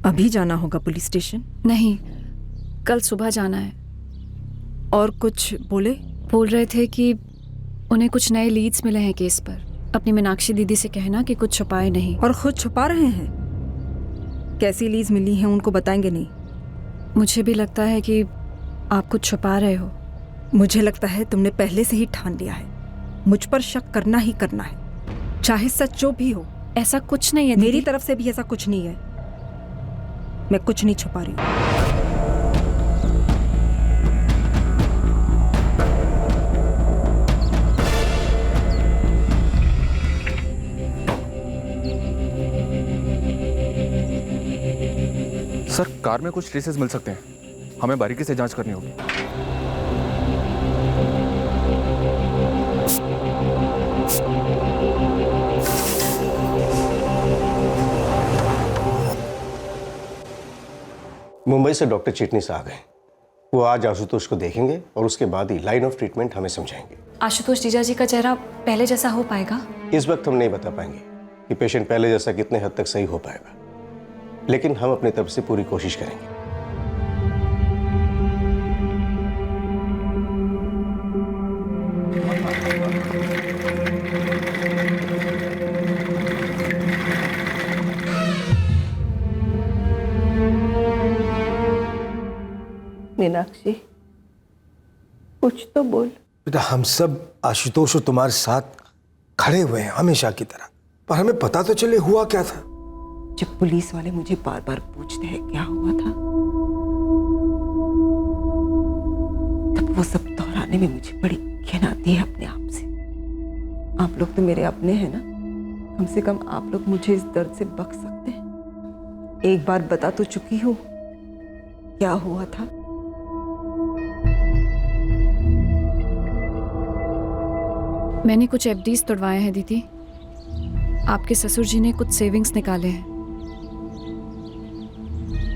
अभी जाना होगा पुलिस स्टेशन? नहीं, कल सुबह जाना है। और कुछ बोले? बोल रहे थे कि उन्हें कुछ नए लीड्स मिले हैं केस पर। अपनी मीनाक्षी दीदी से कहना कि कुछ छुपाए नहीं। और खुद छुपा रहे हैं? कैसी लीड्स मिली हैं उनको बताएंगे नहीं? मुझे भी लगता है कि आप कुछ छुपा रहे हो। मुझे लगता है तुमने पहले से ही ठान लिया है, मुझ पर शक करना ही करना है, चाहे सच जो भी हो। ऐसा कुछ नहीं है मेरी दीदी। तरफ से भी ऐसा कुछ नहीं है। मैं कुछ नहीं छुपा रही हूँ। सर, कार में कुछ ट्रेसेस मिल सकते हैं, हमें बारीकी से जांच करनी होगी। मुंबई से डॉक्टर चिटनीस आ गए। वो आज आशुतोष को देखेंगे और उसके बाद ही लाइन ऑफ ट्रीटमेंट हमें समझाएंगे। आशुतोष जीजा जी का चेहरा पहले जैसा हो पाएगा? इस वक्त हम नहीं बता पाएंगे कि पेशेंट पहले जैसा कितने हद तक सही हो पाएगा, लेकिन हम अपनी तरफ से पूरी कोशिश करेंगे। मीनाक्षी, कुछ तो बोल। बेटा, हम सब आशुतोष और तुम्हारे साथ खड़े हुए हैं हमेशा की तरह, पर हमें पता तो चले हुआ क्या था। जब पुलिस वाले मुझे बार बार पूछते हैं क्या हुआ था, तब वो सब दोहराने में मुझे बड़ी घिन आती है अपने आप से। आप लोग तो मेरे अपने हैं ना, कम से कम आप लोग मुझे इस दर्द से बच सकते हैं। एक बार बता तो चुकी हूँ क्या हुआ था। मैंने कुछ एफडीज तोड़वाए हैं दीदी। आपके ससुर जी ने कुछ सेविंग्स निकाले हैं।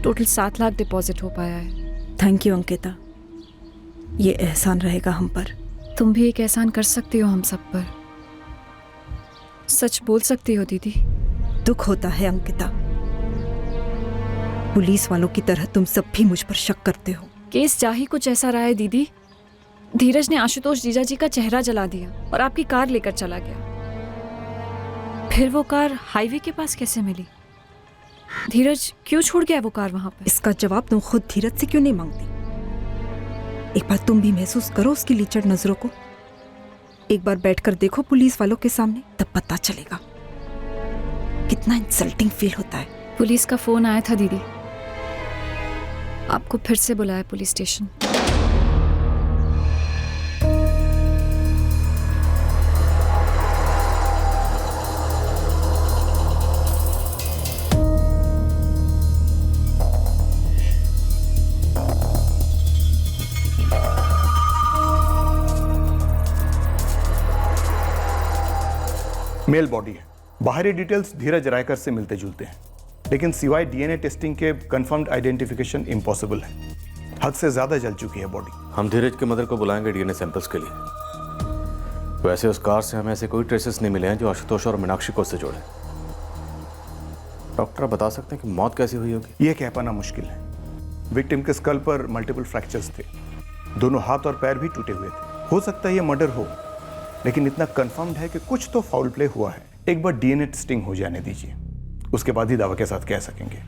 टोटल 7 लाख डिपॉजिट हो पाया है। थैंक यू अंकिता, ये एहसान रहेगा हम पर। तुम भी एक एहसान कर सकती हो हम सब पर। सच बोल सकती हो दीदी। दुख होता है अंकिता, पुलिस वालों की तरह तुम सब भी मुझ पर शक करते हो। केस जा ही कुछ ऐसा रहा है दीदी। धीरज ने आशुतोष जीजा जी का चेहरा जला दिया और आपकी कार लेकर चला गया। फिर वो कार हाईवे के पास कैसे मिली? धीरज क्यों छोड़ गया वो कार वहां पर? इसका जवाब तुम खुद धीरज से क्यों नहीं मांगती? एक बार तुम भी महसूस करो उसकी लीचड़ नजरों को। एक बार बैठकर देखो पुलिस वालों के सामने, तब पता चलेगा कितना इंसल्टिंग फील होता है। पुलिस का फोन आया था दीदी, आपको फिर से बुलाया पुलिस स्टेशन। मेल बॉडी है। बाहरी डिटेल्स धीरज रायकर से मिलते जुलते हैं, लेकिन सिवाय डीएनए टेस्टिंग के कंफर्म्ड आइडेंटिफिकेशन इम्पॉसिबल है। हद से ज्यादा जल चुकी है बॉडी। हम धीरज के मदर को बुलाएंगे डीएनए सैंपल्स के लिए। वैसे उस कार से हमें ऐसे कोई ट्रेसेस नहीं मिले हैं जो आशुतोष और मीनाक्षी को उससे जोड़े। डॉक्टर बता सकते हैं कि मौत कैसी हुई होगी? यह कह पाना मुश्किल है। विक्टिम के स्कल पर मल्टीपल फ्रैक्चर्स थे, दोनों हाथ और पैर भी टूटे हुए थे। हो सकता है यह मर्डर हो, लेकिन इतना कंफर्म्ड है कि कुछ तो फाउल प्ले हुआ है। एक बार डीएनए टेस्टिंग हो जाने दीजिए, उसके बाद ही दावा के साथ कह सकेंगे।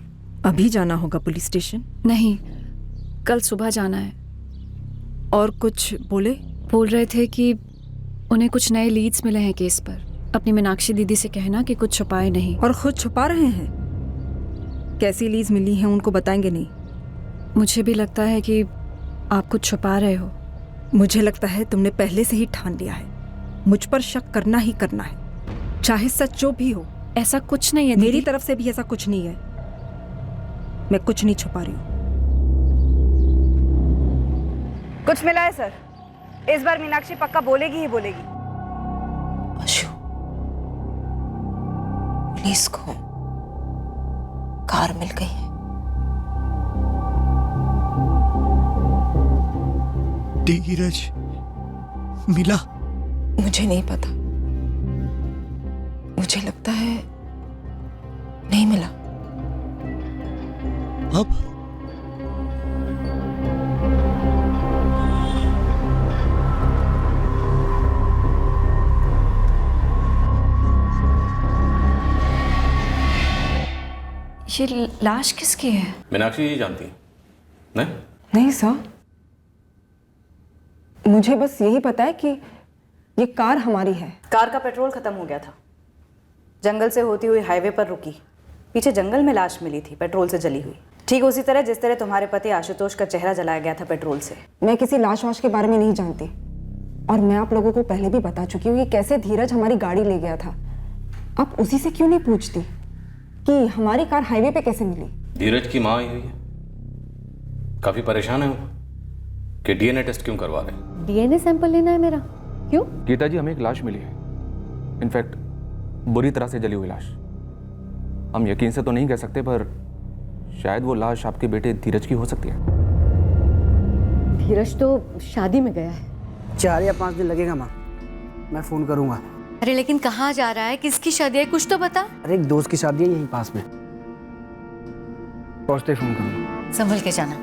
अभी जाना होगा पुलिस स्टेशन? नहीं, कल सुबह जाना है। और कुछ बोले? बोल रहे थे कि उन्हें कुछ नए लीड्स मिले हैं केस पर। अपनी मीनाक्षी दीदी से कहना कि कुछ छुपाए नहीं। और खुद छुपा रहे हैं? कैसी लीड्स मिली हैं उनको बताएंगे नहीं? मुझे भी लगता है कि आप कुछ छुपा रहे हो। मुझे लगता है तुमने पहले से ही ठान लिया है, मुझ पर शक करना ही करना है, चाहे सच जो भी हो। ऐसा कुछ नहीं है मेरी दीदी। तरफ से भी ऐसा कुछ नहीं है। मैं कुछ नहीं छुपा रही हूँ। कुछ मिला है सर। इस बार मीनाक्षी पक्का बोलेगी ही बोलेगी। अशु, पुलिस को कार मिल गई है। धीरज मिला? मुझे नहीं पता, मुझे लगता है नहीं मिला। अब ये लाश किसकी है? मीनाक्षी जी जानती है? नहीं? नहीं सर, मुझे बस यही पता है कि ये कार हमारी है। कार का पेट्रोल खत्म हो गया था, जंगल से होती हुई हाईवे पर रुकी, पीछे जंगल में लाश मिली थी पेट्रोल से जली हुई, ठीक उसी तरह जिस तरह तुम्हारे पति आशुतोष का चेहरा जलाया गया था पेट्रोल से। मैं किसी लाश वाश के बारे में नहीं जानती, और मैं आप लोगों को पहले भी बता चुकी हूँ कि कैसे धीरज हमारी गाड़ी ले गया था। आप उसी से क्यों नहीं पूछती कि हमारी कार हाईवे पे कैसे मिली? धीरज की माँ आई हुई है, काफी परेशान है वो कि डीएनए टेस्ट क्यों करवा रहे हैं। डीएनए सैंपल लेना है मेरा? क्यों? गीता जी, हमें एक लाश मिली है, इनफैक्ट बुरी तरह से जली हुई लाश। हम यकीन से तो नहीं कह सकते, पर शायद वो लाश आपके बेटे धीरज की हो सकती है। धीरज तो शादी में गया है। 4 या 5 दिन लगेगा माँ, मैं फोन करूंगा। अरे लेकिन कहाँ जा रहा है, किसकी शादी है, कुछ तो बता। अरे एक दोस्त की शादी है यहीं पास में, पहुंचते फोन करूंगा। संभल के जाना।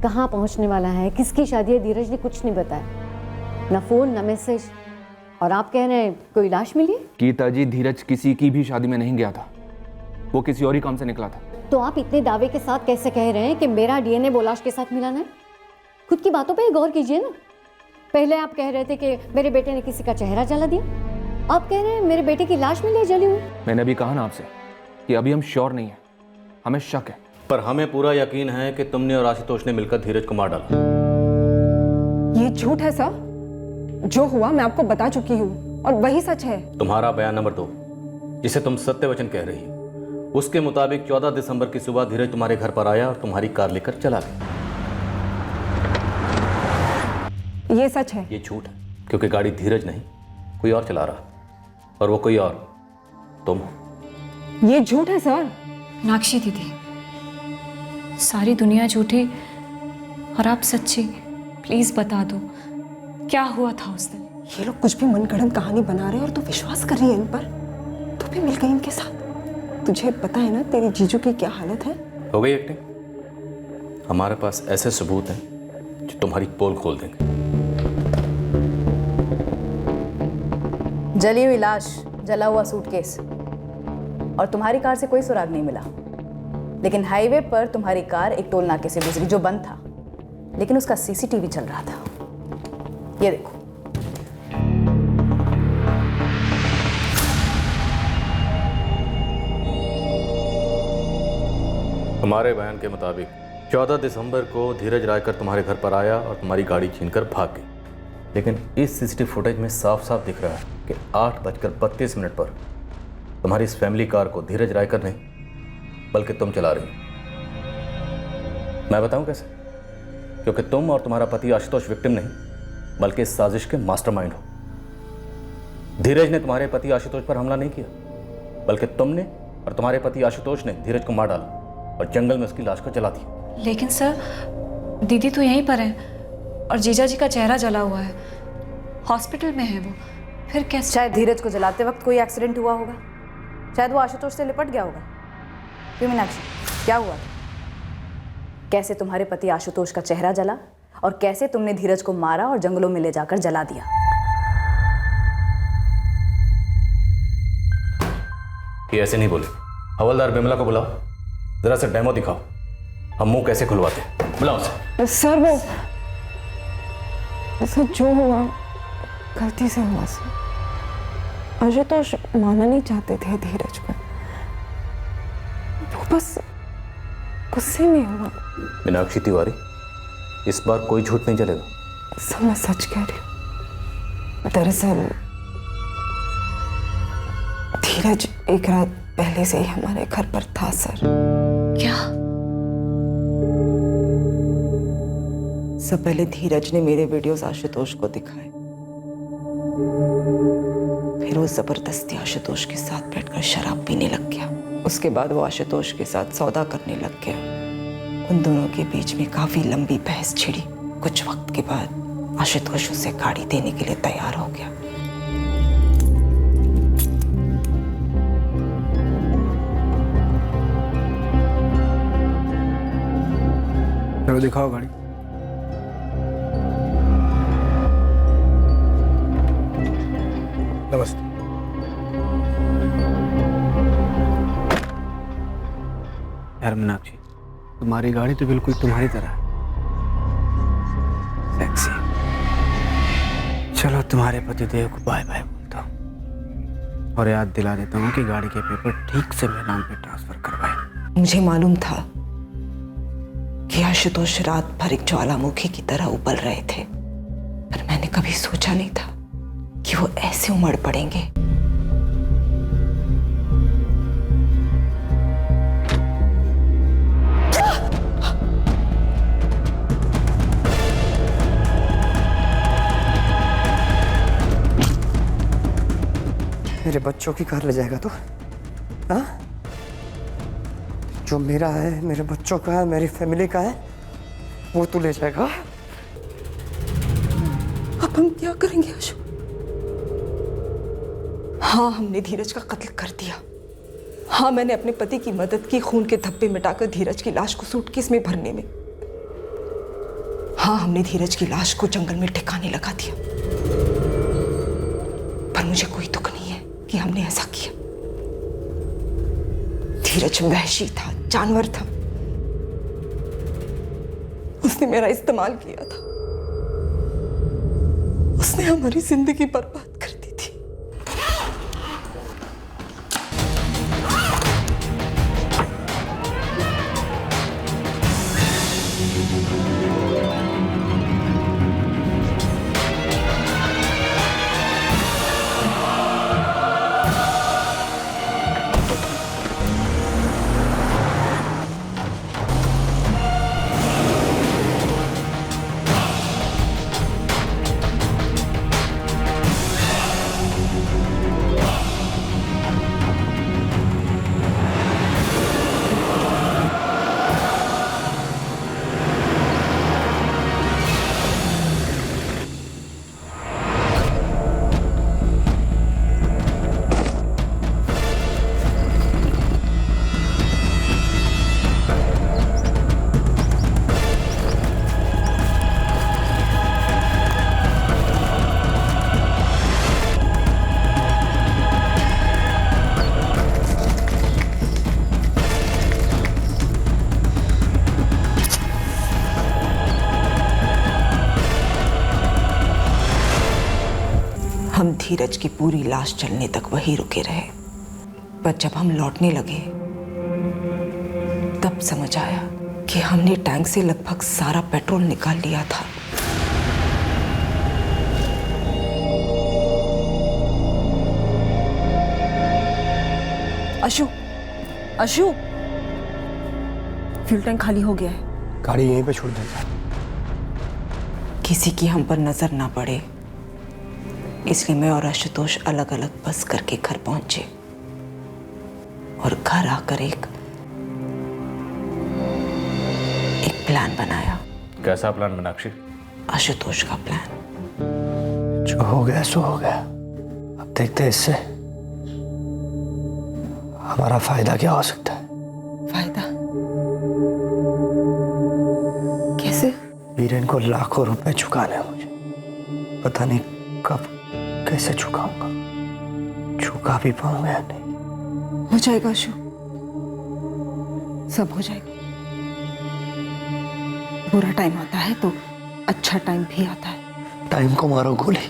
कहाँ पहुंचने वाला है, किसकी शादी है, धीरज ने कुछ नहीं बताया, ना फोन ना मैसेज। और आप कह रहे हैं कोई लाश मिली? गीता जी, धीरज किसी की भी शादी में नहीं गया था, वो किसी और ही काम से निकला था। तो आप इतने दावे के साथ कैसे कह रहे हैं कि मेरा डीएनए वो लाश के साथ मिलाना है? खुद की बातों पे गौर कीजिए ना। पहले आप कह रहे थे कि मेरे बेटे ने किसी का चेहरा जला दिया, आप कह रहे हैं मेरे बेटे की लाश मिली है जली हुई। मैंने अभी कहा ना आपसे कि अभी हम श्योर नहीं है, हमें शक है। पर हमें पूरा यकीन है कि तुमने और आशुतोष ने मिलकर धीरज को मार डाला। ये झूठ है सर, जो हुआ मैं आपको बता चुकी हूँ और वही सच है। तुम्हारा बयान नंबर 2, जिसे तुम सत्य वचन कह रही हो, उसके मुताबिक 14 दिसंबर की सुबह धीरज तुम्हारे घर पर आया और तुम्हारी कार लेकर चला गया। ये सच है। ये झूठ है, क्योंकि गाड़ी धीरज नहीं कोई और चला रहा, और वो कोई और तुम हो। ये झूठ है सर। मीनाक्षी दीदी, सारी दुनिया झूठी और आप सच्ची, प्लीज बता दो क्या हुआ था उस दिन। ये लोग कुछ भी मनगढ़ंत कहानी बना रहे हैं और तू विश्वास कर रही है इन पर। तू भी मिल गई इनके साथ। तुझे पता है ना तेरी जीजू की क्या हालत है। हो गई एक्टिंग। हमारे पास ऐसे सबूत हैं जो तुम्हारी पोल खोल देंगे। जली हुई लाश, जला हुआ सूटकेस, और तुम्हारी कार से कोई सुराग नहीं मिला। लेकिन हाईवे पर तुम्हारी कार एक टोल नाके से गुजरी जो बंद था, लेकिन उसका सीसीटीवी चल रहा था। ये देखो। हमारे बयान के मुताबिक 14 दिसंबर को धीरज रायकर तुम्हारे घर पर आया और तुम्हारी गाड़ी छीनकर भाग गई। लेकिन इस सीसीटीवी फुटेज में साफ साफ दिख रहा है कि 8:32 पर तुम्हारी इस फैमिली कार को धीरज रायकर नहीं बल्कि तुम चला रही हो। मैं बताऊं कैसे? क्योंकि तुम और तुम्हारा पति आशुतोष विक्टिम नहीं बल्कि इस साजिश के मास्टरमाइंड हो। धीरज ने तुम्हारे पति आशुतोष पर हमला नहीं किया, बल्कि तुमने और तुम्हारे पति आशुतोष ने धीरज को मार डाला और जंगल में उसकी लाश को जला दिया। लेकिन सर, दीदी तो यहीं पर है और जीजा जी का चेहरा जला हुआ है, हॉस्पिटल में है वो, फिर कैसे? शायद धीरज को जलाते वक्त कोई एक्सीडेंट हुआ होगा, शायद वो आशुतोष से लिपट गया होगा। क्यों मीनाक्षी, क्या हुआ? कैसे तुम्हारे पति आशुतोष का चेहरा जला और कैसे तुमने धीरज को मारा और जंगलों में ले जाकर जला दिया? ये ऐसे नहीं बोले। हवलदार बिमला को बुलाओ, जरा सा डेमो दिखाओ, हम मुंह कैसे खुलवाते हैं। बुलाओ उसे। सर वो सर जो हुआ गलती से हुआ सर। आशुतोष मानना नहीं चाहते थे धीरज को, वो बस गुस्से में हुआ। मीनाक्षी तिवारी, इस बार कोई झूठ नहीं चलेगा। सर मैं सच कह रही हूँ। दरअसल धीरज एक रात पहले से ही हमारे घर पर था सर। क्या? सब पहले धीरज ने मेरे वीडियोस आशुतोष को दिखाए, फिर वो जबरदस्ती आशुतोष के साथ बैठकर शराब पीने लग गया। उसके बाद वो आशुतोष के साथ सौदा करने लग गया। उन दोनों के बीच में काफी लंबी बहस छिड़ी। कुछ वक्त के बाद आशुतोष उसे गाड़ी देने के लिए तैयार हो गया। चलो दिखाओ गाड़ी। नमस्ते। यार मीनाक्षी, तुम्हारी गाड़ी तो बिल्कुल तुम्हारी तरह है, सेक्सी। चलो तुम्हारे पतिदेव को बाय बाय बोलता हूँ और याद दिला देता हूँ कि गाड़ी के पेपर ठीक से मेरे नाम पे ट्रांसफर करवाए। मुझे मालूम था कि आशुतोष रात भर एक ज्वालामुखी की तरह उबल रहे थे, पर मैंने कभी सोचा नहीं था कि वो ऐसे उमड़ पड़ेंगे। मेरे बच्चों की कार ले जाएगा तो? हाँ, जो मेरा है, मेरे बच्चों का है, मेरी फैमिली का है, वो तू ले जाएगा? अब हम क्या करेंगे अशोक? हाँ, हमने धीरज का कत्ल कर दिया। हाँ, मैंने अपने पति की मदद की खून के धब्बे मिटाकर धीरज की लाश को सूटकेस में भरने में। हाँ, हमने धीरज की लाश को जंगल में ठिकाने लगा दिया, पर मुझे कोई दुख नहीं है कि हमने ऐसा किया। धीरज वहशी था, जानवर था। उसने मेरा इस्तेमाल किया था। उसने हमारी जिंदगी बर्बाद कर दी थी। हम धीरज की पूरी लाश चलने तक वहीं रुके रहे, पर जब हम लौटने लगे तब समझ आया कि हमने टैंक से लगभग सारा पेट्रोल निकाल लिया था। अशु, अशु, फ्यूल टैंक खाली हो गया है। गाड़ी यहीं पे छोड़ देता। किसी की हम पर नजर ना पड़े, इसलिए मैं और आशुतोष अलग अलग बस करके घर पहुंचे और घर आकर एक प्लान बनाया। कैसा प्लान मीनाक्षी? आशुतोष का प्लान। जो हो गया सो हो गया। अब देखते हैं इससे हमारा फायदा क्या हो सकता है। फायदा कैसे? वीरेन को लाखों रुपए चुकाने हैं मुझे। पता नहीं कब कैसे चुकाऊंगा, चुका भी पाऊंगा या नहीं। हो जाएगा अशु, सब हो जाएगा। बुरा टाइम आता है तो अच्छा टाइम भी आता है। टाइम को मारो गोली।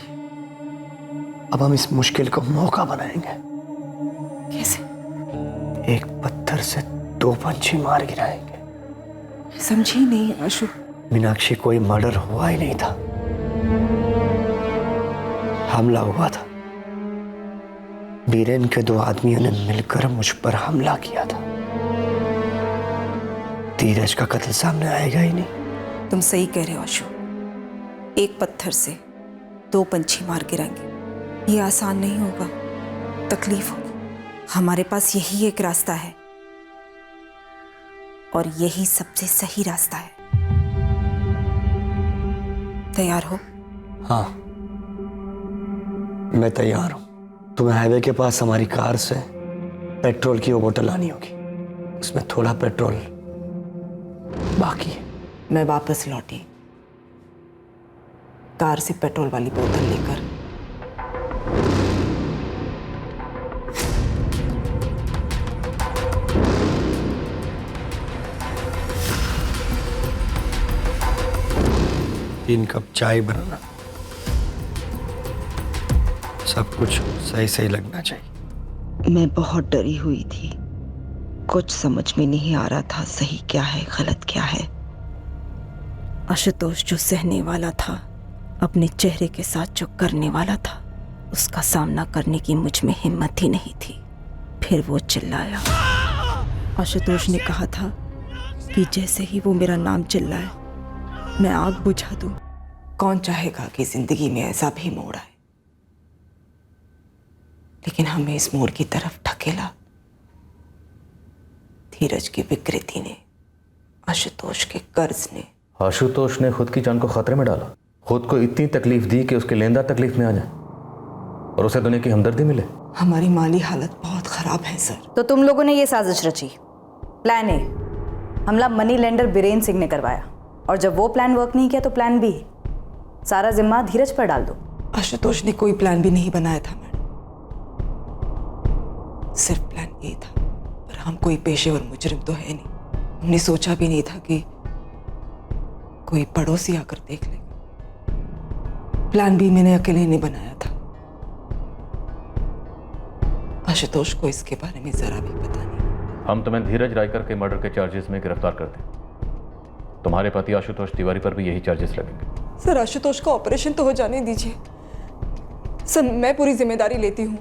अब हम इस मुश्किल को मौका बनाएंगे। कैसे? एक पत्थर से 2 पंछी मार गिराएंगे। समझी नहीं अशु। मीनाक्षी, कोई मर्डर हुआ ही नहीं था, हमला हुआ था। बीरेन के 2 आदमियों ने मिलकर मुझ पर हमला किया था। धीरज का कत्ल सामने आएगा ही नहीं। तुम सही कह रहे हो अशु। एक पत्थर से 2 पंछी मार गिराएंगे, ये आसान नहीं होगा, तकलीफ होगी। हमारे पास यही एक रास्ता है और यही सबसे सही रास्ता है। तैयार हो? हाँ, मैं तैयार हूं। तुम्हें हाईवे के पास हमारी कार से पेट्रोल की वो बोतल लानी होगी। उसमें थोड़ा पेट्रोल बाकी है। मैं वापस लौटी कार से पेट्रोल वाली बोतल लेकर। तीन कप चाय बनाना, सब कुछ सही सही लगना चाहिए। मैं बहुत डरी हुई थी, कुछ समझ में नहीं आ रहा था सही क्या है गलत क्या है। आशुतोष जो सहने वाला था, अपने चेहरे के साथ जो करने वाला था, उसका सामना करने की मुझ में हिम्मत ही नहीं थी। फिर वो चिल्लाया। आशुतोष ने कहा था कि जैसे ही वो मेरा नाम चिल्लाए मैं आग बुझा दूं। कौन चाहेगा कि जिंदगी में ऐसा भी मोड़ आए, लेकिन हमें इस मोड़ की तरफ ढकेला धीरज की विकृति ने, आशुतोष के कर्ज ने। आशुतोष ने खुद की जान को खतरे में डाला, खुद को इतनी तकलीफ दी कि उसके लेंदा तकलीफ में आ जाए और उसे दुनिया की हमदर्दी मिले। हमारी माली हालत बहुत खराब है सर। तो तुम लोगों ने ये साजिश रची। प्लान ए, हमला मनी लेंडर बीरेन सिंह ने करवाया, और जब वो प्लान वर्क नहीं किया तो प्लान बी, सारा जिम्मा धीरज पर डाल दो। आशुतोष ने कोई प्लान भी नहीं बनाया था मैडम, सिर्फ प्लान ए था। पर हम कोई पेशेवर मुजरिम तो है नहीं, हमने सोचा भी नहीं था कि कोई पड़ोसी आकर देख लेगा। प्लान बी मैंने अकेले नहीं बनाया था, आशुतोष को इसके बारे में जरा भी पता नहीं। हम तुम्हें धीरज रायकर के मर्डर के चार्जेस में गिरफ्तार करते हैं। तुम्हारे पति आशुतोष तिवारी पर भी यही चार्जेस लगेंगे। सर आशुतोष का ऑपरेशन तो हो जाने दीजिए सर, मैं पूरी जिम्मेदारी लेती हूँ।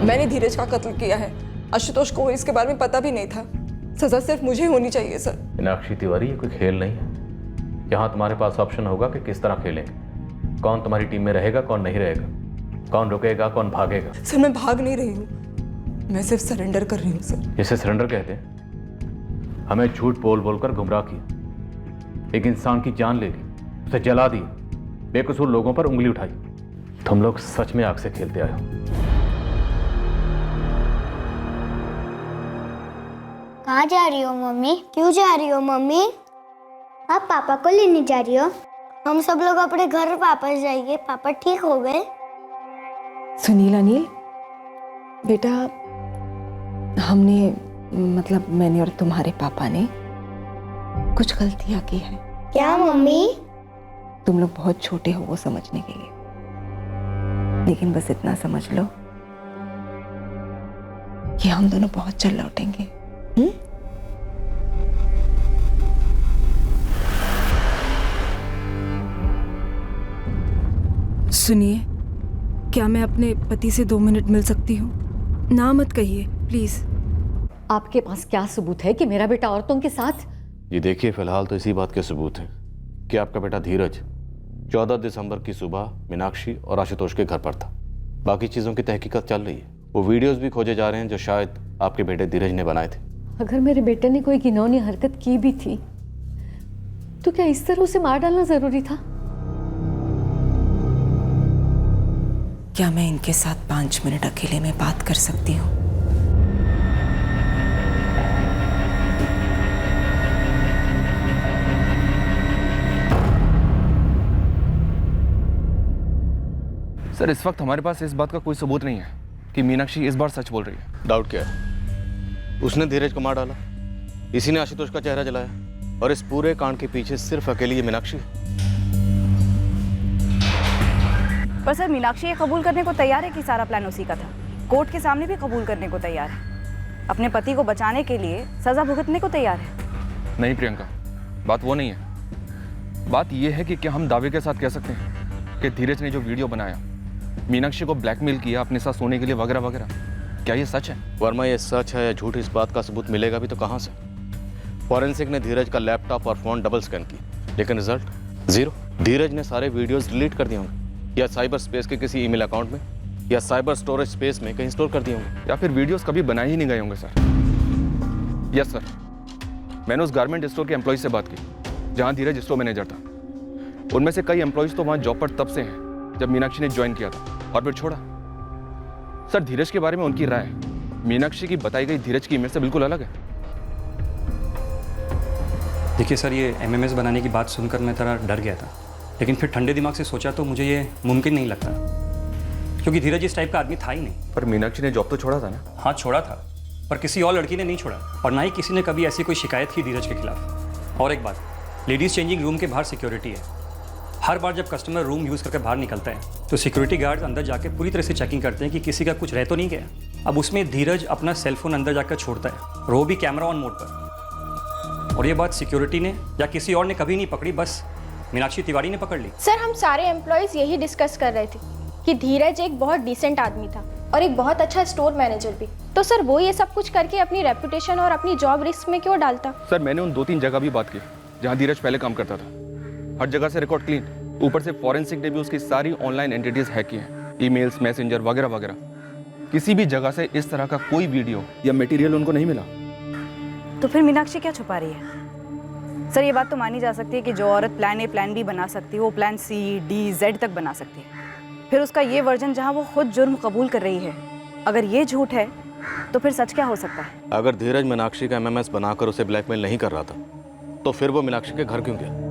मैंने धीरज का कत्ल किया है, आशुतोष को इसके बारे में पता भी नहीं था। सजा सिर्फ मुझे होनी चाहिए सर। मीनाक्षी तिवारी, ये कोई खेल नहीं है। यहाँ तुम्हारे पास ऑप्शन होगा कि किस तरह खेलेंगे, कौन तुम्हारी टीम में रहेगा कौन नहीं रहेगा, कौन रुकेगा कौन भागेगा। सर मैं भाग नहीं रही हूँ, मैं सिर्फ सरेंडर कर रही हूँ सर। जिसे सरेंडर कहते हैं। हमें झूठ बोल बोलकर गुमराह किया, एक इंसान की जान ले ली, उसे जला दिया, बेकसूर लोगों पर उंगली उठाई। तुम लोग सच में आग से खेलते आए हो। कहाँ जा रही हो मम्मी? क्यों जा रही हो मम्मी? आप पापा को लेने जा रही हो? हम सब लोग अपने घर वापस जाएंगे, पापा ठीक हो गए? सुनील अनिल बेटा, हमने मतलब मैंने और तुम्हारे पापा ने कुछ गलतियां की है। क्या मम्मी? तुम लोग बहुत छोटे हो वो समझने के लिए, लेकिन बस इतना समझ लो कि हम दोनों बहुत जल्द लौटेंगे। सुनिए, क्या मैं अपने पति से 2 मिनट मिल सकती हूँ? ना मत कहिए प्लीज। आपके पास क्या सबूत है कि मेरा बेटा औरतों के साथ? ये देखिए, फिलहाल तो इसी बात के सबूत हैं कि आपका बेटा धीरज 14 दिसंबर की सुबह मीनाक्षी और आशुतोष के घर पर था। बाकी चीज़ों की तहकीकात चल रही है। वो वीडियोस भी खोजे जा रहे हैं जो शायद आपके बेटे धीरज ने बनाए थे। अगर मेरे बेटे ने कोई घिनौनी हरकत की भी थी तो क्या इस तरह उसे मार डालना जरूरी था? क्या मैं इनके साथ 5 मिनट अकेले में बात कर सकती हूँ? सर, इस वक्त हमारे पास इस बात का कोई सबूत नहीं है कि मीनाक्षी इस बार सच बोल रही है। डाउट क्या है? उसने धीरज को मार डाला, इसी ने आशुतोष का चेहरा जलाया, और इस पूरे कांड के पीछे सिर्फ अकेली ये मीनाक्षी है। पर सर, मीनाक्षी ये कबूल करने को तैयार है कि सारा प्लान उसी का था। कोर्ट के सामने भी कबूल करने को तैयार है, अपने पति को बचाने के लिए सजा भुगतने को तैयार है। नहीं प्रियंका, बात वो नहीं है। बात ये है कि क्या हम दावे के साथ कह सकते हैं कि धीरज ने जो वीडियो बनाया, मीनाक्षी को ब्लैकमेल किया अपने साथ सोने के लिए वगैरह वगैरह, क्या ये सच है? वर्मा, ये सच है या झूठ, इस बात का सबूत मिलेगा भी तो कहाँ से? फॉरेंसिक ने धीरज का लैपटॉप और फोन डबल स्कैन किया, लेकिन रिजल्ट 0। धीरज ने सारे वीडियोस डिलीट कर दिए होंगे, या साइबर स्पेस के किसी ईमेल अकाउंट में, या साइबर स्टोरेज स्पेस में कहीं स्टोर कर दिए होंगे, या फिर वीडियोस कभी बनाए ही नहीं गए होंगे सर। यस सर, मैंने उस गारमेंट स्टोर के एम्प्लॉय से बात की जहाँ धीरज स्टोर मैनेजर था। उनमें से कई एम्प्लॉयज तो वहाँ जॉब पर तब से हैं जब मीनाक्षी ने ज्वाइन किया था और फिर छोड़ा। सर, धीरज के बारे में उनकी राय मीनाक्षी की बताई गई धीरज की इमेज से बिल्कुल अलग है। देखिए सर, ये एमएमएस बनाने की बात सुनकर मैं थोड़ा डर गया था, लेकिन फिर ठंडे दिमाग से सोचा तो मुझे ये मुमकिन नहीं लगता, क्योंकि धीरज इस टाइप का आदमी था ही नहीं। पर मीनाक्षी ने जॉब तो छोड़ा था ना? हाँ छोड़ा था, पर किसी और लड़की ने नहीं छोड़ा, और ना ही किसी ने कभी ऐसी कोई शिकायत की धीरज के खिलाफ। और एक बात, लेडीज़ चेंजिंग रूम के बाहर सिक्योरिटी है। हर बार जब कस्टमर रूम यूज़ करके बाहर निकलता है तो सिक्योरिटी गार्ड्स अंदर जाके पूरी तरह से चेकिंग करते हैं कि किसी का कुछ रह तो नहीं गया। अब उसमें धीरज अपना सेलफोन अंदर जाकर छोड़ता है, और वो भी कैमरा ऑन मोड पर। और ये बात सिक्योरिटी ने या किसी और ने कभी नहीं पकड़ी, बस मीनाक्षी तिवारी ने पकड़ ली। सर, हम सारे एम्प्लॉयज़ यही डिस्कस कर रहे थे कि धीरज एक बहुत डिसेंट आदमी था और एक बहुत अच्छा स्टोर मैनेजर भी। तो सर वो ये सब कुछ करके अपनी रेपुटेशन और अपनी जॉब रिस्क में क्यों डालता? सर मैंने उन 2-3 जगह भी बात की जहाँ धीरज पहले काम करता था। हर जगह से रिकॉर्ड क्लीन, ऊपर से फॉरेंसिक ने भी उसकी सारी ऑनलाइन एंटिटीज हैक की हैं, ईमेल्स, मैसेंजर वगैरह वगैरह। किसी भी जगह से इस तरह का कोई वीडियो या मटेरियल उनको नहीं मिला। तो फिर मीनाक्षी क्या छुपा रही है? सर ये बात तो मानी जा सकती है कि जो औरत प्लान ए प्लान बी बना सकती है वो प्लान सी डी जेड तक बना सकती है। फिर उसका ये वर्जन जहाँ वो खुद जुर्म कबूल कर रही है, अगर ये झूठ है तो फिर सच क्या हो सकता है? अगर धीरज मीनाक्षी का एमएमएस बनाकर उसे ब्लैकमेल नहीं कर रहा था तो फिर वो मीनाक्षी के घर क्यों गया?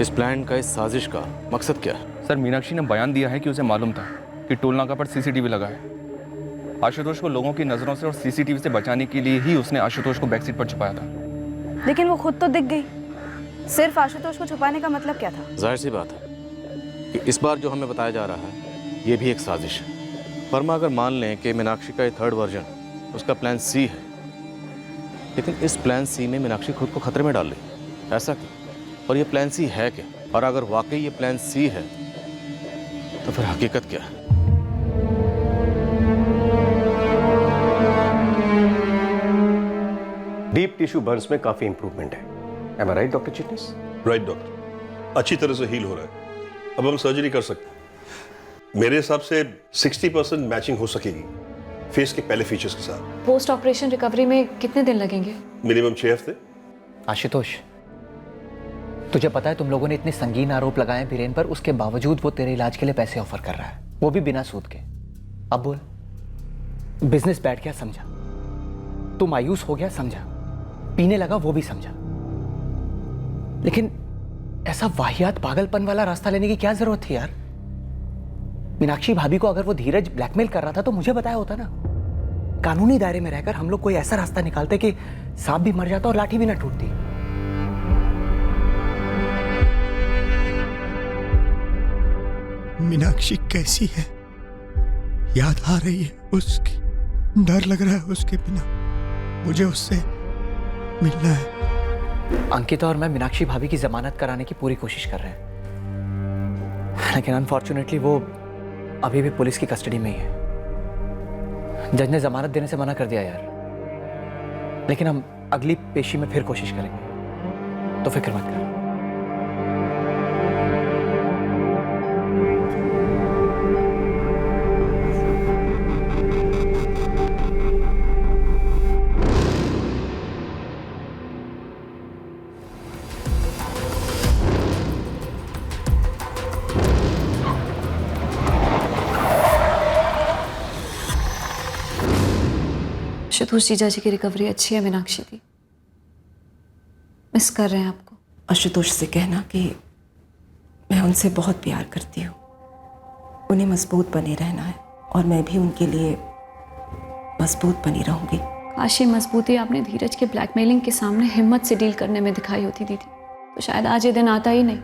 इस प्लान का, इस साजिश का मकसद क्या है? सर मीनाक्षी ने बयान दिया है कि उसे मालूम था कि टोल नाका पर सीसीटीवी लगा है। आशुतोष को लोगों की नज़रों से और सीसीटीवी से बचाने के लिए ही उसने आशुतोष को बैकसीट पर छुपाया था। लेकिन वो खुद तो दिख गई, सिर्फ आशुतोष को छुपाने का मतलब क्या था? जाहिर सी बात है कि इस बार जो हमें बताया जा रहा है ये भी एक साजिश है। वर्मा, अगर मान लें कि मीनाक्षी का ये थर्ड वर्जन उसका प्लान सी है, लेकिन इस प्लान सी में मीनाक्षी खुद को खतरे में डाल रही, ऐसा क्यों? और ये प्लान सी है क्या? और अगर वाकई ये प्लान सी है तो फिर हकीकत क्या है? डीप टिश्यू बर्न्स में काफी इंप्रूवमेंट है। Am I right, doctor Chitnis? Right doctor, अच्छी तरह से हील हो रहा है। अब हम सर्जरी कर सकते हैं। मेरे हिसाब से 60% मैचिंग हो सकेगी फेस के पहले फीचर्स के साथ। पोस्ट ऑपरेशन रिकवरी में कितने दिन लगेंगे? मिनिमम 6 हफ्ते। आशुतोष, तुझे पता है तुम लोगों ने इतने संगीन आरोप लगाए बीरेन पर, उसके बावजूद वो तेरे इलाज के लिए पैसे ऑफर कर रहा है, वो भी बिना सूद के। अब बोल, बिजनेस बैठ गया समझा, तू मायूस हो गया समझा, पीने लगा वो भी समझा, लेकिन ऐसा वाहियात पागलपन वाला रास्ता लेने की क्या जरूरत थी यार? मीनाक्षी भाभी को अगर वो धीरज ब्लैकमेल कर रहा था तो मुझे बताया होता ना। कानूनी दायरे में रहकर हम लोग कोई ऐसा रास्ता निकालते कि सांप भी मर जाता और लाठी भी ना टूटती। मीनाक्षी कैसी है? याद आ रही है उसकी, डर लग रहा है उसके बिना। मुझे उससे मिलना है। अंकिता और मैं मीनाक्षी भाभी की जमानत कराने की पूरी कोशिश कर रहे हैं, लेकिन अनफॉर्चुनेटली वो अभी भी पुलिस की कस्टडी में ही है। जज ने जमानत देने से मना कर दिया यार, लेकिन हम अगली पेशी में फिर कोशिश करेंगे, तो फिक्र मत कर। आशुतोष जीजा जी की रिकवरी अच्छी है मीनाक्षी दी, मिस कर रहे हैं आपको। आशुतोष से कहना कि मैं उनसे बहुत प्यार करती हूँ, उन्हें मजबूत बने रहना है और मैं भी उनके लिए मजबूत बनी रहूँगी। काश ये मजबूती आपने धीरज के ब्लैकमेलिंग के सामने हिम्मत से डील करने में दिखाई होती दीदी, तो शायद आज ये दिन आता ही नहीं।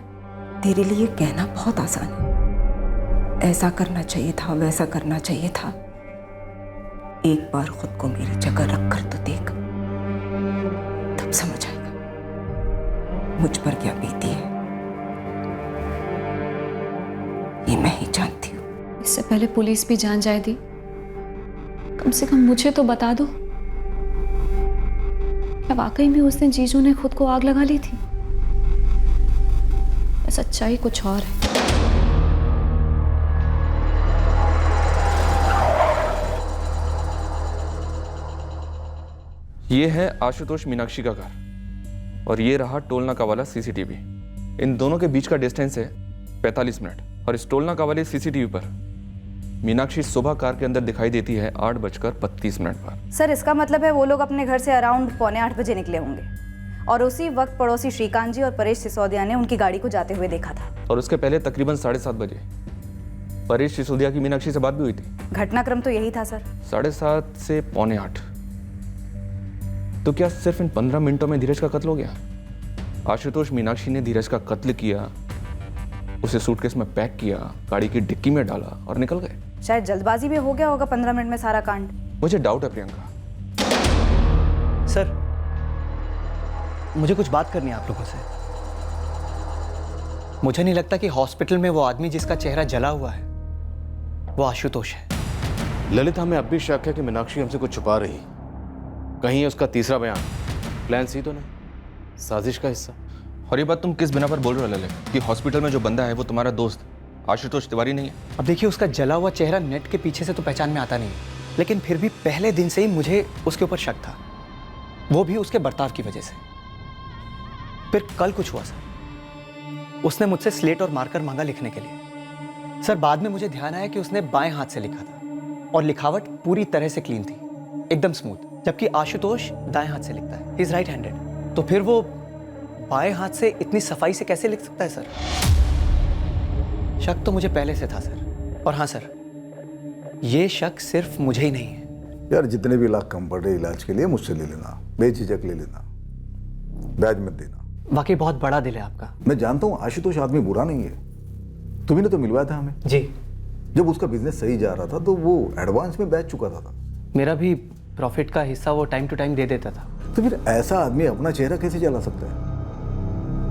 तेरे लिए कहना बहुत आसान है, ऐसा करना चाहिए था, वैसा करना चाहिए था। एक बार खुद को मेरी जगह रख कर तो देख, तब समझ आएगा मुझ पर क्या बीती है। ये मैं ही जानती हूँ। इससे पहले पुलिस भी जान जाए दी, कम से कम मुझे तो बता दो, क्या वाकई में उस दिन जीजू ने खुद को आग लगा ली थी? सच्चाई कुछ और है। ये है आशुतोष मीनाक्षी का घर और ये रहा टोल नाका वाला सीसीटीवी। इन दोनों के बीच का डिस्टेंस है 45 मिनट और इस टोल नाका वाले सीसीटीवी पर मीनाक्षी सुबह कार के अंदर दिखाई देती है 8:32 पर। सर इसका मतलब है वो लोग अपने घर से अराउंड 7:45 बजे निकले होंगे। और उसी वक्त पड़ोसी श्रीकांत जी और परेश सिसोदिया ने उनकी गाड़ी को जाते हुए देखा था। और उसके पहले तकरीबन 7:30 बजे परेश सिसोदिया की मीनाक्षी से बात भी हुई थी। घटनाक्रम तो यही था सर। 7:30 से 7:45। तो क्या सिर्फ इन 15 मिनटों में धीरज का कत्ल हो गया? आशुतोष मीनाक्षी ने धीरज का कत्ल किया, उसे सूटकेस में पैक किया, गाड़ी की डिक्की में डाला और निकल गए। शायद जल्दबाजी में हो गया होगा 15 मिनट में सारा कांड। मुझे डाउट है प्रियंका। सर, मुझे कुछ बात करनी है आप लोगों से। मुझे नहीं लगता कि हॉस्पिटल में वो आदमी जिसका चेहरा जला हुआ है वो आशुतोष है। ललित, हमें अब भी शक है कि मीनाक्षी हमसे कुछ छुपा रही। कहीं उसका तीसरा बयान प्लान सी तो नहीं, साजिश का हिस्सा? और ये बात तुम किस बिना पर बोल रहे हो ललित कि हॉस्पिटल में जो बंदा है वो तुम्हारा दोस्त आशुतोष तिवारी नहीं है? अब देखिए, उसका जला हुआ चेहरा नेट के पीछे से तो पहचान में आता नहीं, लेकिन फिर भी पहले दिन से ही मुझे उसके ऊपर शक था, वो भी उसके बर्ताव की वजह से। फिर कल कुछ हुआ सर, उसने मुझसे स्लेट और मार्कर मांगा लिखने के लिए। सर, बाद में मुझे ध्यान आया कि उसने बाएं हाथ से लिखा था और लिखावट पूरी तरह से क्लीन थी, एकदम स्मूथ, जबकि आशुतोष दाएं हाथ से लिखता है, ही इज राइट हैंडेड। तो फिर वो बाएं हाथ से इतनी सफाई से कैसे लिख सकता है सर? शक तो मुझे पहले से था सर। और हाँ सर, ये शक सिर्फ मुझे ही नहीं है। यार, जितने भी लाख कम पड़ रहे इलाज के लिए मुझसे ले लेना, बेझिझक ले लेना, ब्याज मत देना। वाकई बहुत बड़ा दिल है आपका। मैं जानता हूँ आशुतोष आदमी बुरा नहीं है, तुम्ही ने तो मिलवाया था हमें। जी। जब उसका बिजनेस सही जा रहा था तो वो एडवांस में बैच चुका था। मेरा भी प्रॉफिट का हिस्सा वो टाइम टू टाइम दे देता था। तो फिर ऐसा आदमी अपना चेहरा कैसे जला सकता है,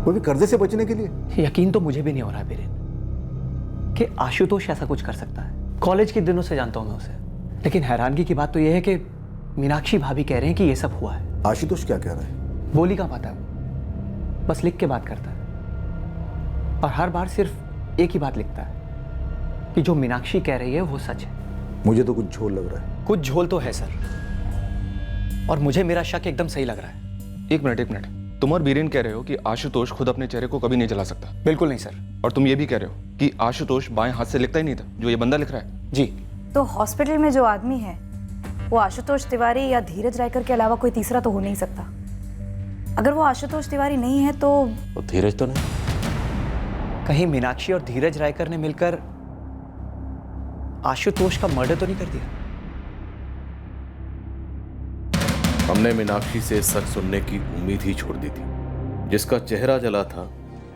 वो भी कर्जे से बचने के लिए? यकीन तो मुझे भी नहीं हो रहा है बीरेन कि आशुतोष ऐसा कुछ कर सकता है। कॉलेज के दिनों से जानता हूं मैं उसे, लेकिन हैरानगी की बात तो यह है कि मीनाक्षी भाभी कह रहे हैं कि ये सब हुआ है। आशुतोष क्या कह रहा है? बोल ही कहाँ पाता है वो, बस लिख के बात करता है और हर बार सिर्फ एक ही बात लिखता है कि जो मीनाक्षी कह रही है वो सच है। मुझे तो कुछ झोल लग रहा है। कुछ झोल तो है सर, और मुझे मेरा शक एकदम सही लग रहा है। एक मिनट, तुम और बीरेन कह रहे हो कि आशुतोष खुद अपने चेहरे को कभी नहीं जला सकता? बिल्कुल नहीं सर। और तुम ये भी कह रहे हो कि आशुतोष बाएं हाथ से लिखता ही नहीं था, जो ये बंदा लिख रहा है? जी। तो हॉस्पिटल में जो आदमी है वो आशुतोष तिवारी या धीरज रायकर के अलावा कोई तीसरा तो हो नहीं सकता। अगर वो आशुतोष तिवारी नहीं है तो धीरज तो नहीं? कहीं मीनाक्षी और धीरज रायकर ने मिलकर आशुतोष का मर्डर तो नहीं कर दिया? हमने मीनाक्षी से सच सुनने की उम्मीद ही छोड़ दी थी। जिसका चेहरा जला था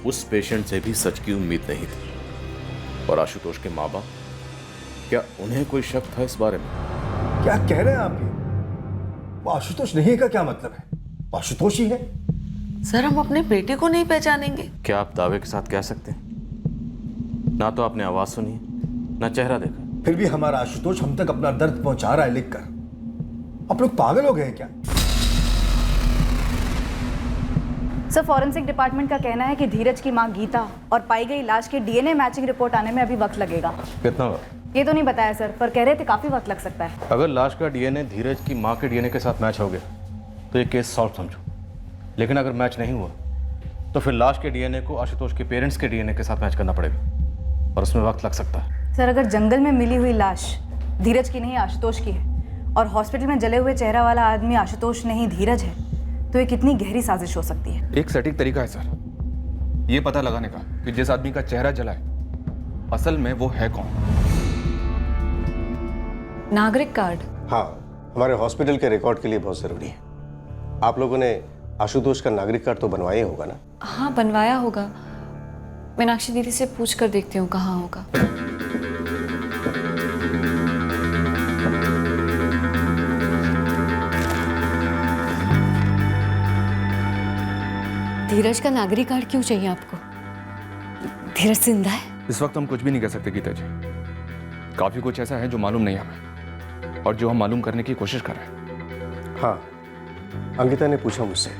उस पेशेंट से भी सच की उम्मीद नहीं थी। और आशुतोष के माँ बाप, क्या उन्हें कोई शक था इस बारे में? क्या कह रहे हैं आप? ये वो आशुतोष नहीं है का क्या मतलब है? आशुतोष ही है। सर, हम अपने बेटे को नहीं पहचानेंगे? क्या आप दावे के साथ कह सकते हैं? ना तो आपने आवाज सुनी, ना चेहरा देखा। फिर भी हमारा आशुतोष हम तक अपना दर्द पहुंचा रहा है लिखकर। आप लोग पागल हो गए हैं क्या? सर, फॉरेंसिक डिपार्टमेंट का कहना है कि धीरज की मां गीता और पाई गई लाश की डीएनए मैचिंग रिपोर्ट आने में अभी वक्त लगेगा। कितना वक्त? ये तो नहीं बताया सर, पर कह रहे थे काफी वक्त लग सकता है। अगर लाश का डीएनए धीरज की मां के डीएनए के साथ मैच हो गया तो ये केस सॉल्व समझो, लेकिन अगर मैच नहीं हुआ तो फिर लाश के डीएनए को आशुतोष के पेरेंट्स के डीएनए के साथ मैच करना पड़ेगा और उसमें वक्त लग सकता है। सर, अगर जंगल में मिली हुई लाश धीरज की नहीं आशुतोष की है और हॉस्पिटल में जले हुए चेहरा वाला आदमी आशुतोष नहीं धीरज है, तो ये कितनी गहरी साजिश हो सकती है? एक सटीक तरीका है सर ये पता लगाने का कि जिस आदमी का चेहरा जला है असल में वो है कौन। नागरिक कार्ड? हाँ, हमारे हॉस्पिटल के रिकॉर्ड के लिए बहुत जरूरी है। आप लोगों ने आशुतोष का नागरिक कार्ड तो बनवाया होगा ना? हाँ, बनवाया होगा। मीनाक्षी दीदी से पूछ कर देखती हूँ कहाँ होगा। धीरज का नागरिक कार्ड क्यों चाहिए आपको? धीरज जिंदा है? इस वक्त हम कुछ भी नहीं कह सकते गीता जी। काफी कुछ ऐसा है जो मालूम नहीं हमें और जो हम मालूम करने की कोशिश कर रहे हैं। हाँ, अंकिता ने पूछा मुझसे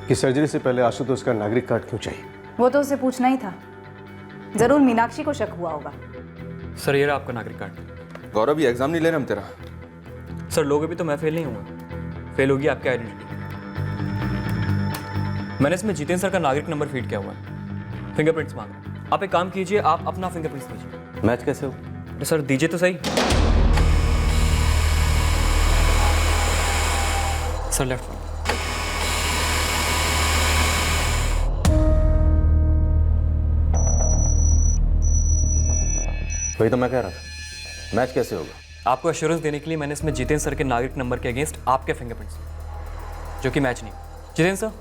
कि सर्जरी से पहले आशुतोष का नागरिक कार्ड क्यों चाहिए। वो तो उससे पूछना ही था। जरूर मीनाक्षी को शक हुआ होगा। सर, ये रहा आपका नागरिक कार्ड। गौरव, ये एग्जाम नहीं ले रहे हम तेरा। सर, लोगे भी तो मैं फेल नहीं हुआ, फेल होगी आपकी आइडेंटिटी। मैंने इसमें जितेंद्र सर का नागरिक नंबर फीड किया हुआ है, फिंगरप्रिंट्स मांग रहा है। आप एक काम कीजिए, आप अपना फिंगरप्रिंट्स दीजिए। मैच कैसे हो? सर, दीजिए तो सही। Sir, left. वही तो मैं कह रहा था, मैच कैसे होगा? आपको एश्योरेंस देने के लिए मैंने इसमें जितेंद्र सर के नागरिक नंबर के अगेंस्ट आपके फिंगरप्रिंट्स, जो कि मैच नहीं। जितेंद्र सर,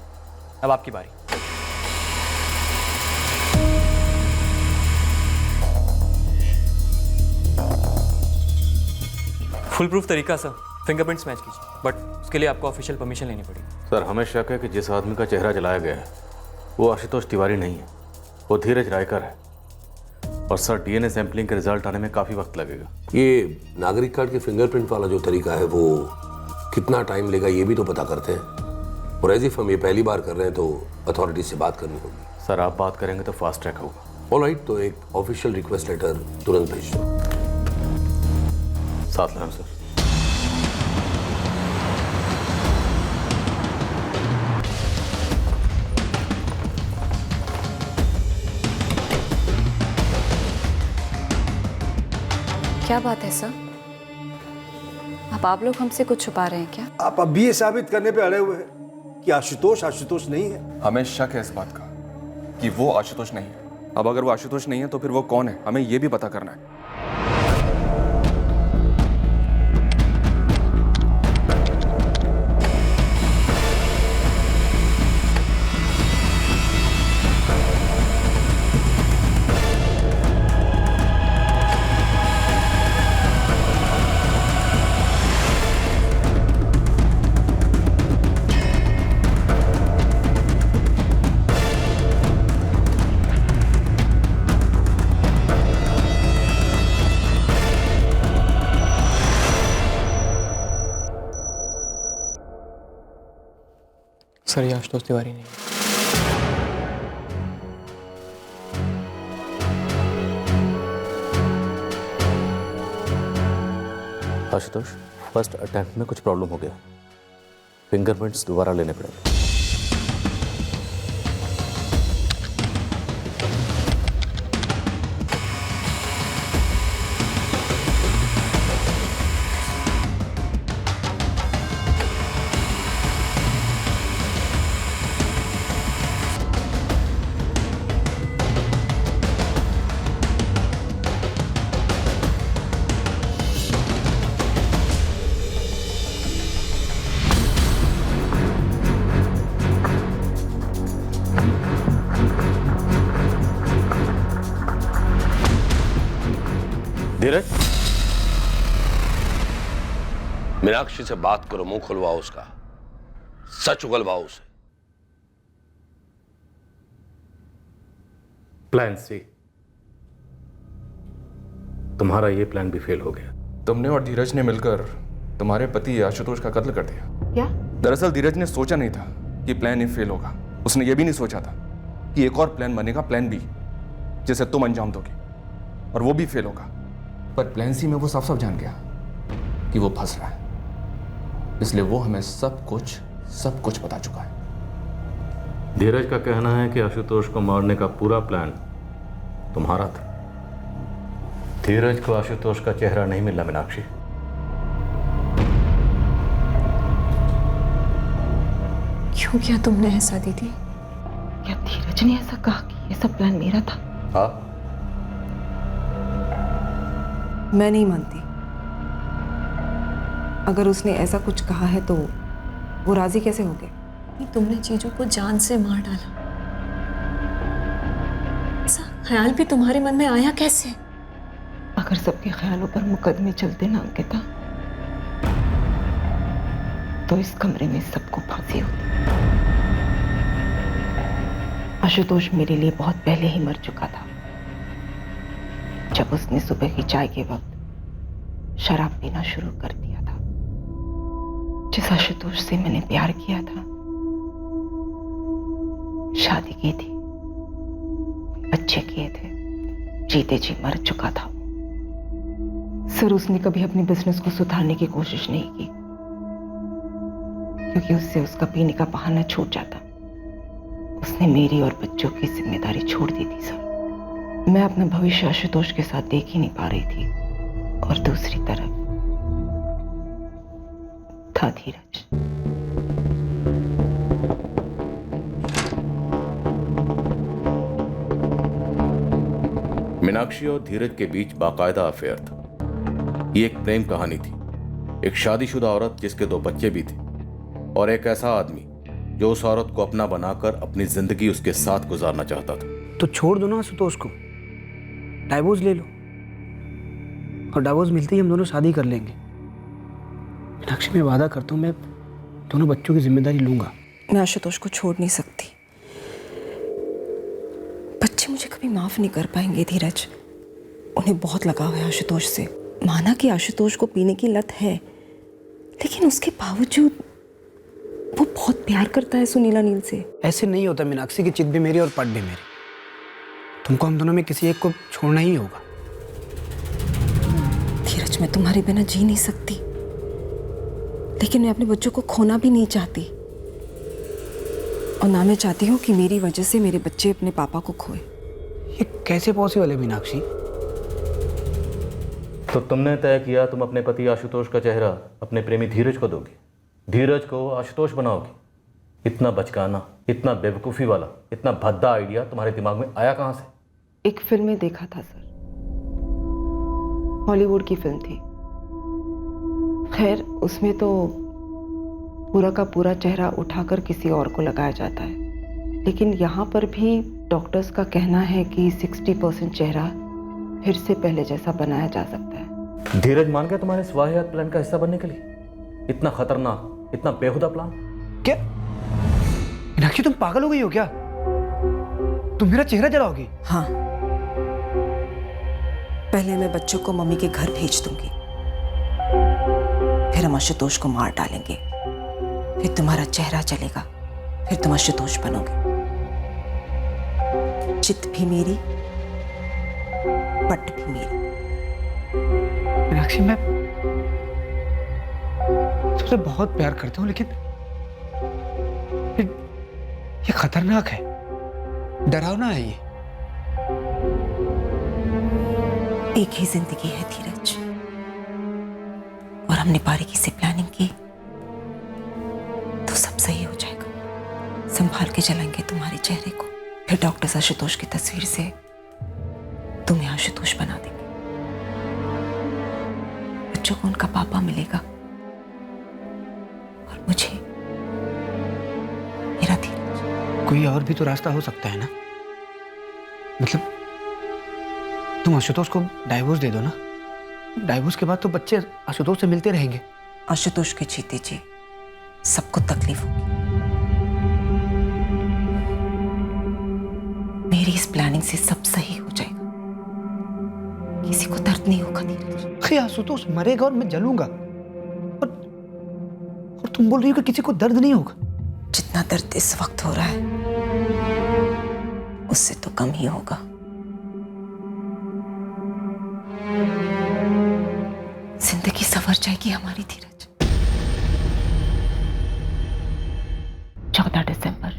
अब आपकी बारी। फुल प्रूफ तरीका सर, फिंगरप्रिंट्स मैच कीजिए, बट उसके लिए आपको ऑफिशियल परमिशन लेनी पड़ेगी। सर, हमें शक है कि जिस आदमी का चेहरा जलाया गया है वो आशुतोष तिवारी नहीं है, वो धीरज रायकर है। और सर, डीएनए सैंपलिंग के रिजल्ट आने में काफ़ी वक्त लगेगा। ये नागरिक कार्ड के फिंगरप्रिंट वाला जो तरीका है वो कितना टाइम लेगा ये भी तो पता करते हैं। और एज इफ हम ये पहली बार कर रहे हैं तो अथॉरिटी से बात करनी होगी। सर, आप बात करेंगे तो फास्ट ट्रैक होगा। ऑलराइट, तो एक ऑफिशियल रिक्वेस्ट लेटर तुरंत भेज दो। साथ लाएं सर। क्या बात है सर? आप लोग हमसे कुछ छुपा रहे हैं क्या? आप अब भी ये साबित करने पे अड़े हुए हैं कि आशुतोष आशुतोष नहीं है। हमें शक है इस बात का कि वो आशुतोष नहीं है। अब अगर वो आशुतोष नहीं है तो फिर वो कौन है, हमें ये भी पता करना है। सर, ये आशुतोष तिवारी नहीं। आशुतोष, फर्स्ट अटेम्प्ट में कुछ प्रॉब्लम हो गया, फिंगरप्रिंट्स दोबारा लेने पड़ेंगे। धीरज, मीनाक्षी से बात करो, मुंह खुलवाओ उसका, सच उगलवाओ उसे। प्लान सी, तुम्हारा ये प्लान भी फेल हो गया। तुमने और धीरज ने मिलकर तुम्हारे पति आशुतोष का कत्ल कर दिया। क्या? दरअसल धीरज ने सोचा नहीं था कि प्लान ए फेल होगा। उसने ये भी नहीं सोचा था कि एक और प्लान बनेगा, प्लान बी, जिसे तुम अंजाम दोगे, और वो भी फेल होगा। पर प्लान सी में वो साफ साफ जान गया कि वो फंस रहा है, इसलिए वो हमें सब कुछ बता चुका है। धीरज का कहना है कि आशुतोष को मारने का पूरा प्लान तुम्हारा था। धीरज को आशुतोष का चेहरा नहीं मिला मीनाक्षी। क्यों किया तुमने ऐसा दीदी? क्या धीरज ने ऐसा कहा कि ये सब प्लान मेरा था? हाँ, मैं नहीं मानती। अगर उसने ऐसा कुछ कहा है तो वो राजी कैसे हो गए? तुमने चीजों को जान से मार डाला, ऐसा ख्याल भी तुम्हारे मन में आया कैसे? अगर सबके ख्यालों पर मुकदमे चलते ना अंकिता, तो इस कमरे में सबको फांसी होती। आशुतोष मेरे लिए बहुत पहले ही मर चुका था, जब उसने सुबह की चाय के वक्त शराब पीना शुरू कर दिया था। जिस आशुतोष से मैंने प्यार किया था, शादी की थी, बच्चे किए थे, जीते जी मर चुका था। सर, उसने कभी अपने बिजनेस को सुधारने की कोशिश नहीं की, क्योंकि उससे उसका पीने का बहाना छूट जाता। उसने मेरी और बच्चों की जिम्मेदारी छोड़ दी थी सर। मैं अपना भविष्य आशुतोष के साथ देख ही नहीं पा रही थी, और दूसरी तरफ था धीरज। मीनाक्षी और धीरज के बीच बाकायदा अफेयर था। ये एक प्रेम कहानी थी। एक शादीशुदा औरत जिसके 2 बच्चे भी थे, और एक ऐसा आदमी जो उस औरत को अपना बनाकर अपनी जिंदगी उसके साथ गुजारना चाहता था। तो छोड़ दो ना आशुतोष को, डाइवोर्स ले लो, और डाइवोर्स मिलते ही हम दोनों शादी कर लेंगे। मीनाक्षी, मैं वादा करता हूँ मैं दोनों बच्चों की जिम्मेदारी लूंगा। मैं आशुतोष को छोड़ नहीं सकती। बच्चे मुझे कभी माफ नहीं कर पाएंगे धीरज। उन्हें बहुत लगाव है आशुतोष से। माना कि आशुतोष को पीने की लत है, लेकिन उसके बावजूद वो बहुत प्यार करता है सुनीला नील से। ऐसे नहीं होता मीनाक्षी की चित भी मेरी और पट भी मेरी। तुमको हम दोनों में किसी एक को छोड़ना ही होगा। धीरज, मैं तुम्हारे बिना जी नहीं सकती, लेकिन मैं अपने बच्चों को खोना भी नहीं चाहती, और ना मैं चाहती हूँ कि मेरी वजह से मेरे बच्चे अपने पापा को खोए। ये कैसे पॉसिबल है मीनाक्षी? तो तुमने तय किया तुम अपने पति आशुतोष का चेहरा अपने प्रेमी धीरज को दोगी, धीरज को आशुतोष बनाओगी। इतना बचकाना, इतना बेवकूफ़ी वाला, इतना भद्दा आइडिया तुम्हारे दिमाग में आया कहाँ से? एक फिल्म में देखा था सर, हॉलीवुड की फिल्म थी। खैर, उसमें तो पूरा का पूरा चेहरा उठाकर किसी और को लगाया जाता है, लेकिन यहाँ पर भी डॉक्टर्स का कहना है कि 60% चेहरा फिर से पहले जैसा बनाया जा सकता है। धीरज मान गया तुम्हारे स्वाहियात प्लान का हिस्सा बनने के लिए? इतना खतरनाक, इतना बेहुदा प्लान? क्या मीनाक्षी, तुम पागल हो गई हो क्या? तुम मेरा चेहरा जलाओगी? हाँ, पहले मैं बच्चों को मम्मी के घर भेज दूंगी, फिर हम आशुतोष को मार डालेंगे, फिर तुम्हारा चेहरा चलेगा, फिर तुम आशुतोष बनोगे। चित भी मेरी, पट भी मेरी। मीनाक्षी, मैं तुमसे बहुत प्यार करता हूँ, लेकिन ये खतरनाक है, डरावना है ये। एक ही जिंदगी है धीरज, और हमने बारीकी से प्लानिंग की तो सब सही हो जाएगा। संभाल के चलाएंगे तुम्हारे चेहरे को, फिर डॉक्टर आशुतोष की तस्वीर से तुम्हें आशुतोष बना देंगे। बच्चों को उनका पापा मिलेगा, और मुझे मेरा धीरज। कोई और भी तो रास्ता हो सकता है ना? मतलब तुम आशुतोष को डाइवोर्स दे दो ना, डाइवोर्स के बाद तो बच्चे आशुतोष से मिलते रहेंगे। आशुतोष के जीते जी सबको तकलीफ होगी। मेरी इस प्लानिंग से सब सही हो जाएगा, किसी को दर्द नहीं होगा धीरज। आशुतोष मरेगा और मैं जलूंगा, और तुम बोल रही हो कि किसी को दर्द नहीं होगा? जितना दर्द इस वक्त हो रहा है उससे तो कम ही होगा। जिंदगी संवर जाएगी हमारी धीरज। 14 दिसंबर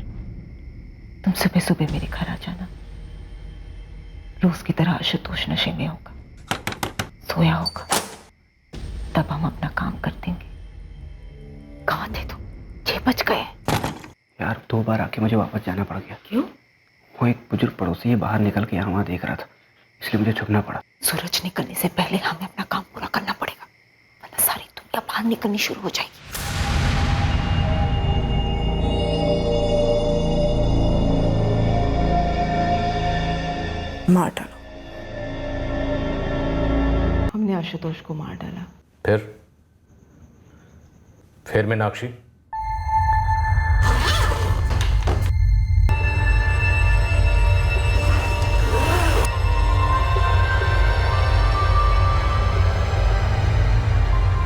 तुम सुबह सुबह मेरे घर आ जाना। रोज की तरह आशुतोष नशे में होगा, सोया होगा, तब हम अपना काम कर देंगे। कहाँ थे तुम? 6 बज गए। यार 2 बार आके मुझे वापस जाना पड़ गया। क्यों? वो एक बुजुर्ग पड़ोसी है, बाहर निकल के यहाँ वहाँ देख रहा था, इसलिए मुझे छुपना पड़ा। सूरज निकलने से पहले हमें अपना काम पूरा करना पड़ेगा, वरना सारी दुनिया बाहर निकलनी शुरू हो जाएगी। मार डालो। हमने आशुतोष को मार डाला। फिर Meenakshi?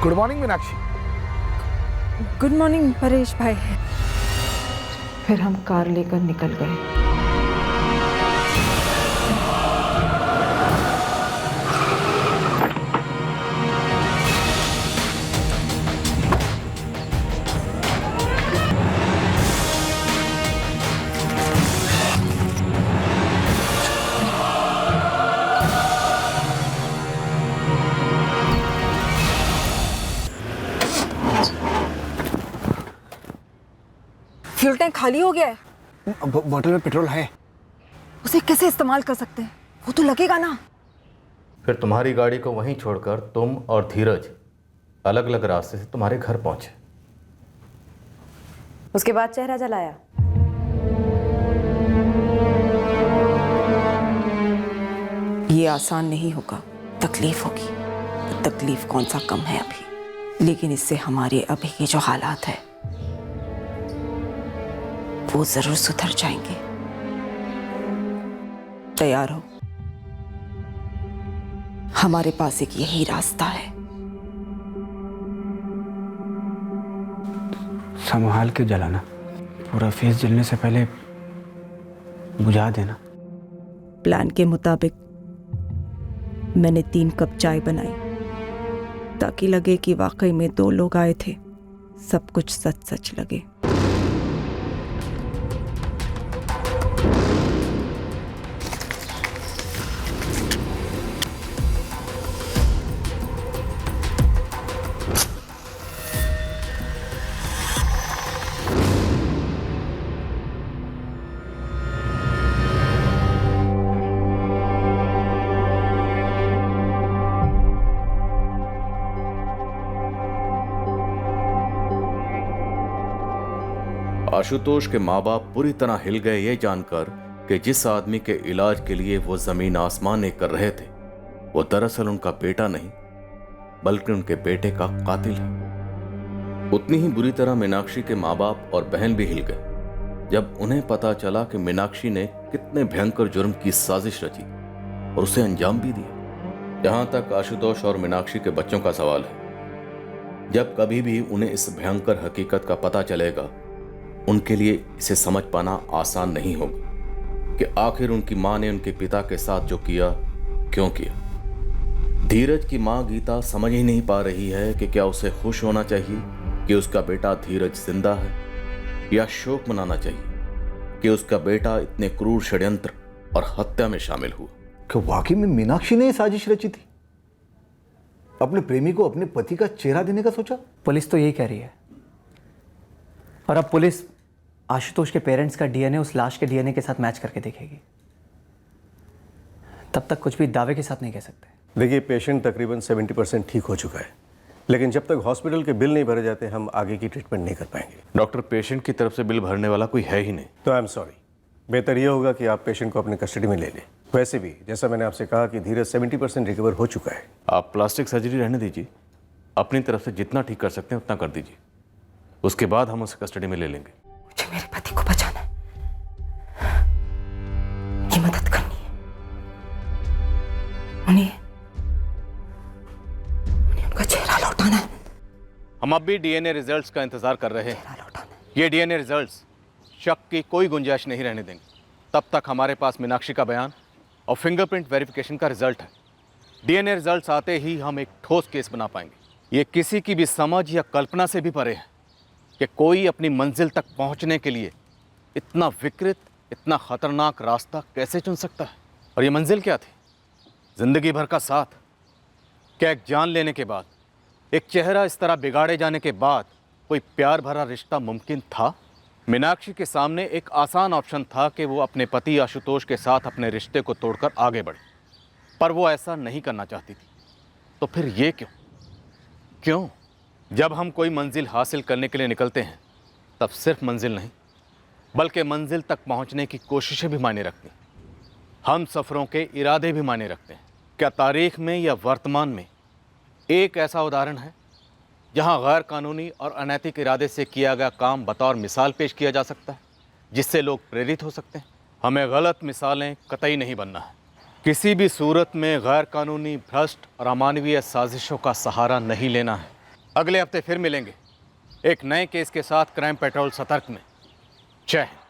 Good morning Meenakshi. Good morning Paresh भाई। फिर हम कार लेकर निकल गए। फ्यूल टैंक खाली हो गया है। बोतल में पेट्रोल है। उसे कैसे इस्तेमाल कर सकते हैं? वो तो लगेगा ना। फिर तुम्हारी गाड़ी को वहीं छोड़कर तुम और धीरज अलग अलग रास्ते से तुम्हारे घर पहुंचे। उसके बाद चेहरा जलाया। ये आसान नहीं होगा, तकलीफ होगी। तकलीफ कौन सा कम है अभी, लेकिन इससे हमारे अभी के जो हालात है वो जरूर सुधर जाएंगे। तैयार हो, हमारे पास एक यही रास्ता है। संभाल के जलाना, पूरा फेस जलने से पहले बुझा देना। प्लान के मुताबिक मैंने 3 कप चाय बनाई ताकि लगे कि वाकई में 2 लोग आए थे, सब कुछ सच सच लगे। आशुतोष के माँ बाप पूरी तरह हिल गए ये जानकर कि जिस आदमी के इलाज के लिए वो जमीन आसमान एक कर रहे थे वो दरअसल उनका बेटा नहीं बल्कि उनके बेटे का कातिल है। उतनी ही बुरी तरह मीनाक्षी के माँ बाप और बहन भी हिल गए जब उन्हें पता चला कि मीनाक्षी ने कितने भयंकर जुर्म की साजिश रची और उसे अंजाम भी दिया। जहां तक आशुतोष और मीनाक्षी के बच्चों का सवाल है, जब कभी भी उन्हें इस भयंकर हकीकत का पता चलेगा उनके लिए इसे समझ पाना आसान नहीं होगा कि आखिर उनकी मां ने उनके पिता के साथ जो किया क्यों किया। धीरज की मां गीता समझ ही नहीं पा रही है कि क्या उसे खुश होना चाहिए कि उसका बेटा धीरज जिंदा है या शोक मनाना चाहिए कि उसका बेटा इतने क्रूर षड्यंत्र और हत्या में शामिल हुआ। क्या वाकई में मीनाक्षी ने साजिश रची थी? अपने प्रेमी को अपने पति का चेहरा देने का सोचा? पुलिस तो यही कह रही है और अब पुलिस आशुतोष के पेरेंट्स का डीएनए उस लाश के डीएनए के साथ मैच करके देखेगी। तब तक कुछ भी दावे के साथ नहीं कह सकते। देखिए, पेशेंट तकरीबन 70% ठीक हो चुका है, लेकिन जब तक हॉस्पिटल के बिल नहीं भरे जाते हम आगे की ट्रीटमेंट नहीं कर पाएंगे। डॉक्टर, पेशेंट की तरफ से बिल भरने वाला कोई है ही नहीं। तो आई एम सॉरी, बेहतर ये होगा कि आप पेशेंट को अपने कस्टडी में ले लें। वैसे भी जैसा मैंने आपसे कहा कि धीरज 70% रिकवर हो चुका है। आप प्लास्टिक सर्जरी रहने दीजिए, अपनी तरफ से जितना ठीक कर सकते हैं उतना कर दीजिए, उसके बाद हम उसे कस्टडी में ले लेंगे। मुझे मेरे पति को बचाना है, की मदद करनी है। उन्हें उनका चेहरा लौटाना है। हम अब भी डीएनए रिजल्ट्स का इंतजार कर रहे हैं। ये डीएनए रिजल्ट्स शक की कोई गुंजाइश नहीं रहने देंगे। तब तक हमारे पास मीनाक्षी का बयान और फिंगरप्रिंट वेरिफिकेशन का रिजल्ट है। डीएनए रिजल्ट्स आते ही हम एक ठोस केस बना पाएंगे। ये किसी की भी समझ या कल्पना से भी परे है कि कोई अपनी मंजिल तक पहुंचने के लिए इतना विकृत, इतना खतरनाक रास्ता कैसे चुन सकता है। और ये मंजिल क्या थी? जिंदगी भर का साथ। क्या एक जान लेने के बाद, एक चेहरा इस तरह बिगाड़े जाने के बाद कोई प्यार भरा रिश्ता मुमकिन था? मीनाक्षी के सामने एक आसान ऑप्शन था कि वो अपने पति आशुतोष के साथ अपने रिश्ते को तोड़कर आगे बढ़े, पर वो ऐसा नहीं करना चाहती थी। तो फिर ये क्यों? जब हम कोई मंजिल हासिल करने के लिए निकलते हैं तब सिर्फ मंजिल नहीं बल्कि मंजिल तक पहुंचने की कोशिशें भी मायने रखती हैं। हम सफ़रों के इरादे भी मायने रखते हैं। क्या तारीख में या वर्तमान में एक ऐसा उदाहरण है जहां गैर कानूनी और अनैतिक इरादे से किया गया काम बतौर मिसाल पेश किया जा सकता है जिससे लोग प्रेरित हो सकते हैं? हमें गलत मिसालें कतई नहीं बनना है। किसी भी सूरत में गैर कानूनी, भ्रष्ट और अमानवीय साजिशों का सहारा नहीं लेना है। अगले हफ्ते फिर मिलेंगे एक नए केस के साथ क्राइम पेट्रोल सतर्क में। जय हिंद।